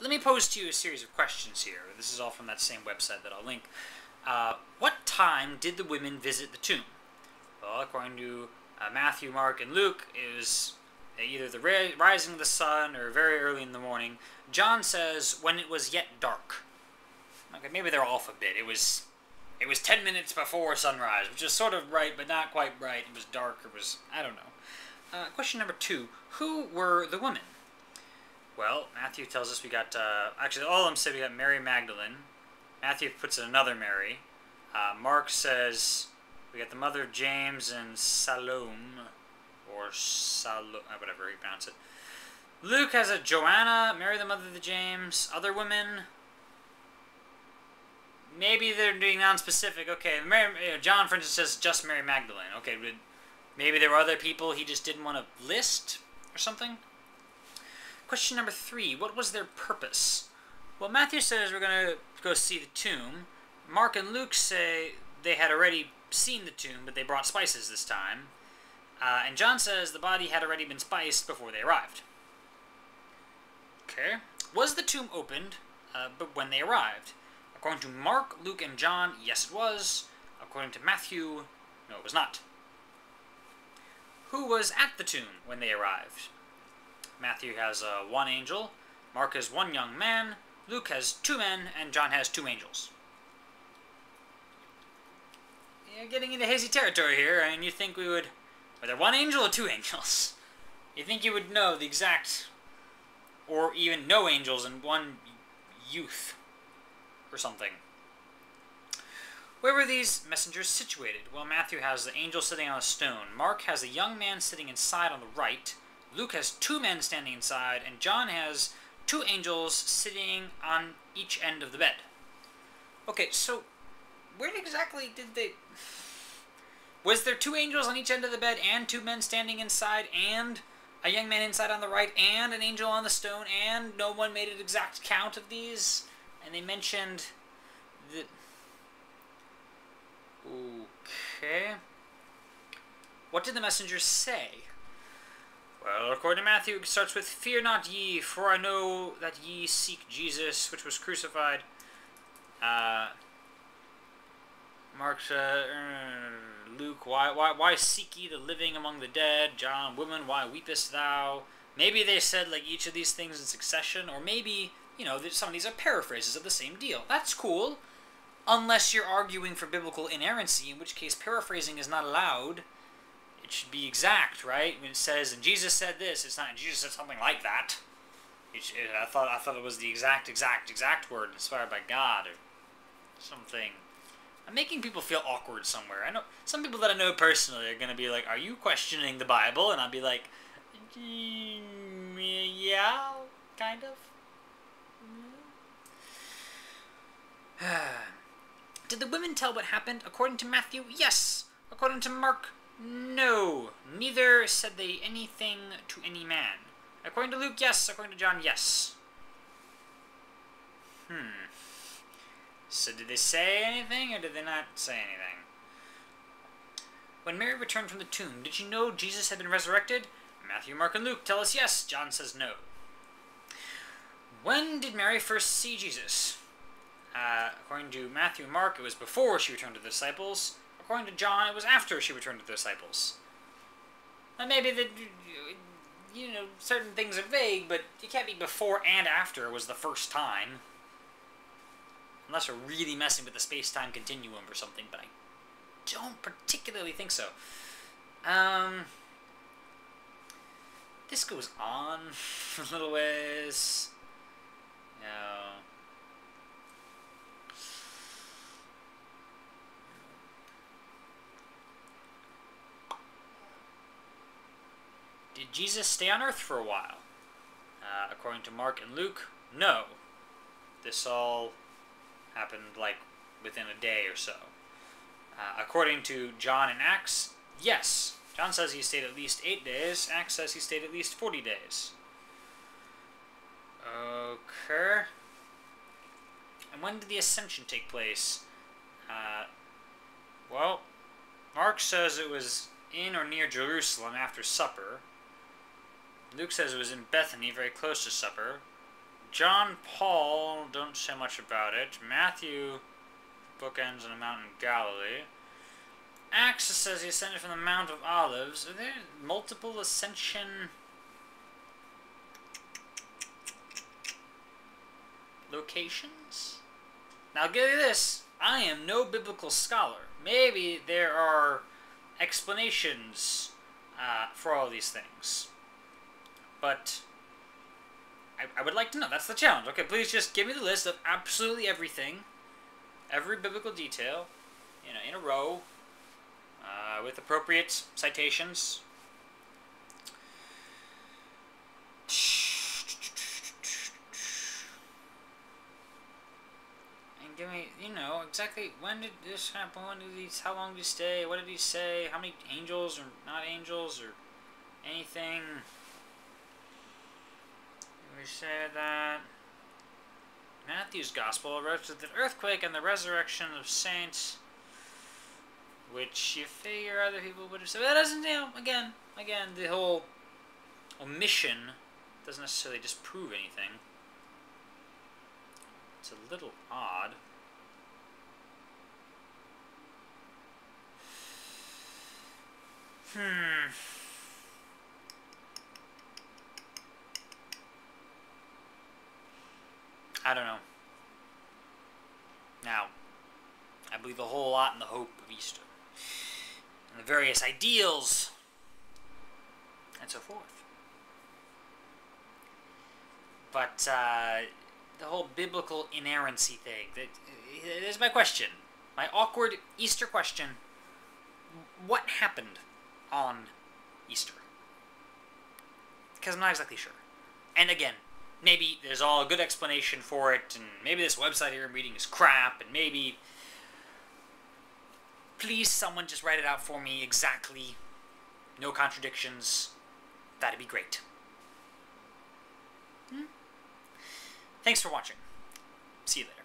Let me pose to you a series of questions here. This is all from that same website that I'll link. What time did the women visit the tomb? Well, according to Matthew, Mark, and Luke, it was either the rising of the sun or very early in the morning. John says when it was yet dark. Okay, maybe they're off a bit. It was 10 minutes before sunrise, which is sort of right, but not quite right. It was dark. It was, I don't know. Question number 2. Who were the women? Well, Matthew tells us we got, actually all of them say we got Mary Magdalene. Matthew puts in another Mary. Mark says we got the mother of James and Salome, or whatever you pronounce it. Luke has a Joanna, Mary the mother of James. Other women, maybe they're being non-specific. Okay, John, for instance, says just Mary Magdalene. Okay, maybe there were other people he just didn't want to list or something. Question number 3. What was their purpose? Well, Matthew says we're going to go see the tomb. Mark and Luke say they had already seen the tomb, but they brought spices this time. And John says the body had already been spiced before they arrived. Okay. Was the tomb opened but when they arrived? According to Mark, Luke, and John, yes it was. According to Matthew, no it was not. Who was at the tomb when they arrived? Matthew has 1 angel, Mark has 1 young man, Luke has 2 men, and John has 2 angels. You're getting into hazy territory here, and you think we would... Were there 1 angel or 2 angels? You think you would know the exact... Or even no angels and 1 youth, or something. Where were these messengers situated? Well, Matthew has the angel sitting on a stone. Mark has a young man sitting inside on the right. Luke has 2 men standing inside, and John has 2 angels sitting on each end of the bed. Okay, so where exactly did they... Was there 2 angels on each end of the bed, and 2 men standing inside, and a young man inside on the right, and an angel on the stone, and no one made an exact count of these? And they mentioned that... Okay. What did the messengers say? Well, according to Matthew, it starts with, "Fear not ye, for I know that ye seek Jesus, which was crucified." Mark, Luke, why seek ye the living among the dead? John, woman, why weepest thou? Maybe they said like each of these things in succession, or maybe, you know, some of these are paraphrases of the same deal. That's cool, unless you're arguing for biblical inerrancy, in which case paraphrasing is not allowed. It should be exact, right? When it says, and Jesus said this, it's not, Jesus said something like that. I thought it was the exact word inspired by God or something. I'm making people feel awkward somewhere. I know some people that I know personally are going to be like, "Are you questioning the Bible?" And I'll be like, "Yeah, kind of." Did the women tell what happened? According to Matthew, yes. According to Mark, no. Neither said they anything to any man. According to Luke, yes. According to John, yes. So did they say anything, or did they not say anything? When Mary returned from the tomb, did she know Jesus had been resurrected? Matthew, Mark, and Luke tell us yes. John says no. When did Mary first see Jesus? According to Matthew and Mark, it was before she returned to the disciples. According to John, it was after she returned to the disciples. And maybe certain things are vague, but it can't be before and after was the first time. Unless we're really messing with the space-time continuum or something, but I don't particularly think so. This goes on for a little ways. No. Did Jesus stay on Earth for a while? According to Mark and Luke, no. This all happened like within a day or so. According to John and Acts, yes. John says he stayed at least 8 days. Acts says he stayed at least 40 days. Okay. And when did the ascension take place? Well, Mark says it was in or near Jerusalem after supper. Luke says it was in Bethany, very close to supper. John Paul, don't say much about it. Matthew, bookends on a mountain in Galilee. Acts says he ascended from the Mount of Olives. Are there multiple ascension locations? Now, I'll give you this. I am no biblical scholar. Maybe there are explanations for all these things. But I would like to know. That's the challenge. Okay, please just give me the list of absolutely everything. Every biblical detail, in a row, with appropriate citations. And give me, exactly when did this happen, how long did he stay, what did he say, how many angels or not angels or anything. We said that Matthew's Gospel wrote of the earthquake and the resurrection of saints, which you figure other people would have said. But that doesn't, again, the whole omission doesn't necessarily disprove anything. It's a little odd. I don't know. Now, I believe a whole lot in the hope of Easter, and the various ideals, and so forth. But the whole biblical inerrancy thing, there's my question. My awkward Easter question. What happened on Easter? Because I'm not exactly sure. And again, maybe there's all a good explanation for it, and maybe this website here I'm reading is crap, and maybe... Please, someone just write it out for me exactly. No contradictions. That'd be great. Thanks for watching. See you later.